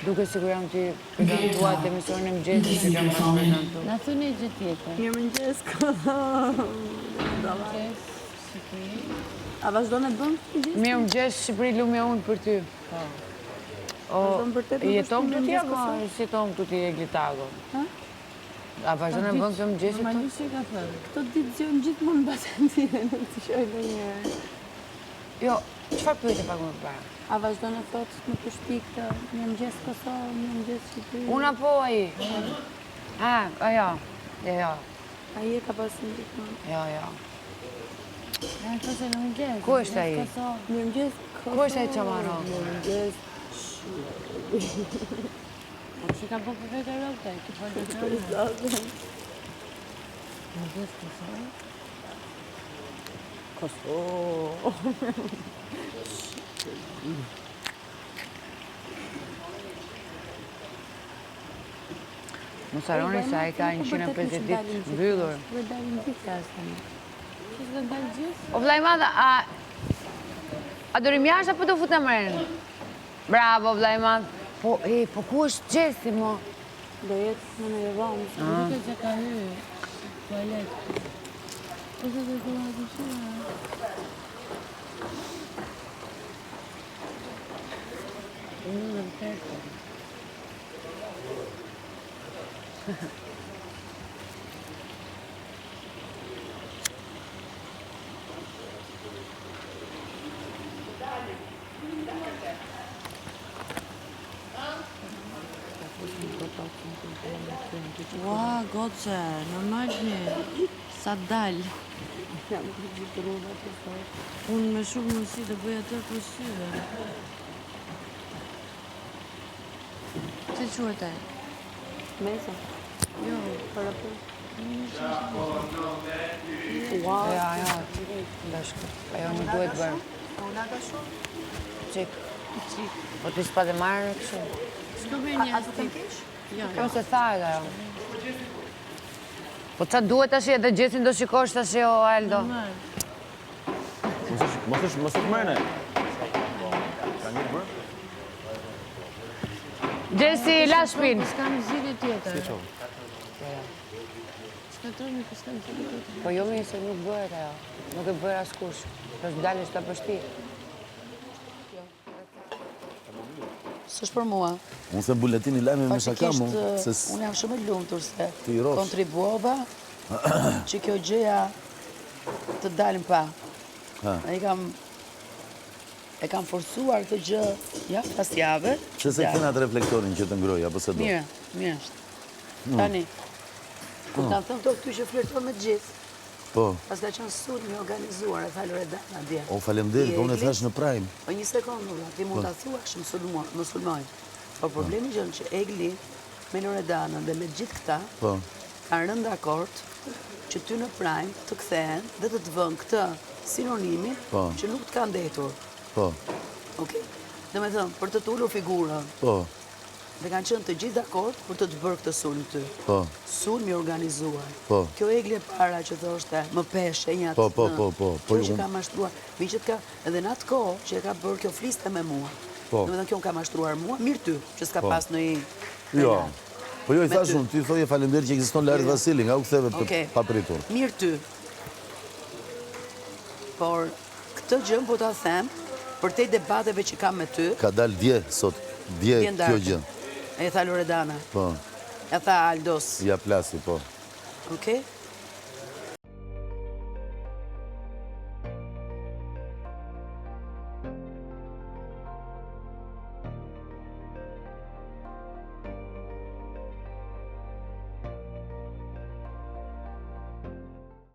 Duke sigur jam ti prezentuar të emisionin e mëngjesit që kam pas prezentuar. Na thoni gjë tjetër. Mirëmëngjes. A vazhdon e bën? Mirëmëngjes Shqipëri, lumja unë për ty. Jeton të tja, po si jeton të ti e Glitago? A vazhdon e bën të mëngjesit? Normalisht e ka thënë. Këto ditë që gjithmonë basentine, nuk të shoj në njërë. Jo, qëfar pyetje pak më parë? A vazhdon e thotë në përshpi këtë mirëmëngjes Kosovë, mirëmëngjes Shqipëri? Unë apo ai? Jo. A i e ka pasë në gjithmonë? Jo. Kose në mëngjes. Ku është ai? Mirëmëngjes Kosovë. Ku është ai çamaro? Mirëmëngjes. Që ka po për vetë Europë, që po të qërë. Mëngjes Kosovë. Kosovë. Mos harroni se ai ka 150 ditë mbyllur. Dhe dalim gjithë asë. Që s'do dalë gjithë? O vllai madh, a do rim jashtë apo do futem rën? Bravo vllai madh. Po ku është Gjesi mo? Do jetë në në Jevonë. Duke që ka hyrë tualet. Ose do të marrë të shira. Unë në vërtetë. Ua, goce, normal një, sa dalë. Unë me shumë mundësi të bëj atë për syve. Se quhet e? Mesa. Jo. Për atë. Jo, dashkë. Ajo nuk duhet bërë. Una ka shumë? Qik. Po ti s'pa dhe marrë kështu. S'do bërë një astik. Kjo se thahet ajo. Po qa duhet tash edhe Gjesin do shikosh tash o Aldo? Mos të mërëne. Gjesi, la shpin. S'kam zhjitje tjetër. S'katroni, s'kam zhjitje tjetër. Po jo mi se nuk bëhet ajo. Nuk e bërë askush. Nësë dalë është të pështi. S'është për mua. Unë se buletini lajme me shaka mu. Unë jam shumë e lumtur se Ti i rosh. kontribuova që kjo gjëja të dalën pa. E kam forsuar këtë gjë javë pas jave. Se këna atë reflektorin që të ngroj, apo se do? Mirë është. Tani, kur kanë thënë këto këty që flirton me të gjithë, Po. pas ka qenë sulmi organizuar, e thalur e dana dje. O, falemderit, po unë e thash në prime. Po një sekundë, vëlla, ti mund ta thuash musulmoj. Po problemi gjënë që Egli, me Loredanën dhe me gjithë këta, Po. kanë rënë dakord që ty në prime të kthehen dhe të vënë këtë sinonimin që nuk të kanë ndetur. Po. Okej? Dhe me thëmë, për të tullur figurën, Po. dhe kanë qënë të gjithë dakord për të bërë këtë sulm ty. Po. Sulmi organizuar. Po. Kjo Egli e para që thoshte, më peshe, një atë Po. Kjo që ka mashtruar, mi që ka, edhe në atë kohë që e ka bërë kjo fliste me mua. Po. Dhe me thëmë, kjo më ka mashtruar mua, mirë ty, që s'ka pas në i... Jo. Po jo, i thash unë, ty thoje falemderit që ekziston Larit Vasili, nga u ktheve papritur. Mirë ty. Por, këtë gjën po ta them, për te debateve që kam me ty... Ka dalë dje, sot, dje kjo gjën. E tha Loredana. Po. E tha Aldos. Ja plasi, po. Okej?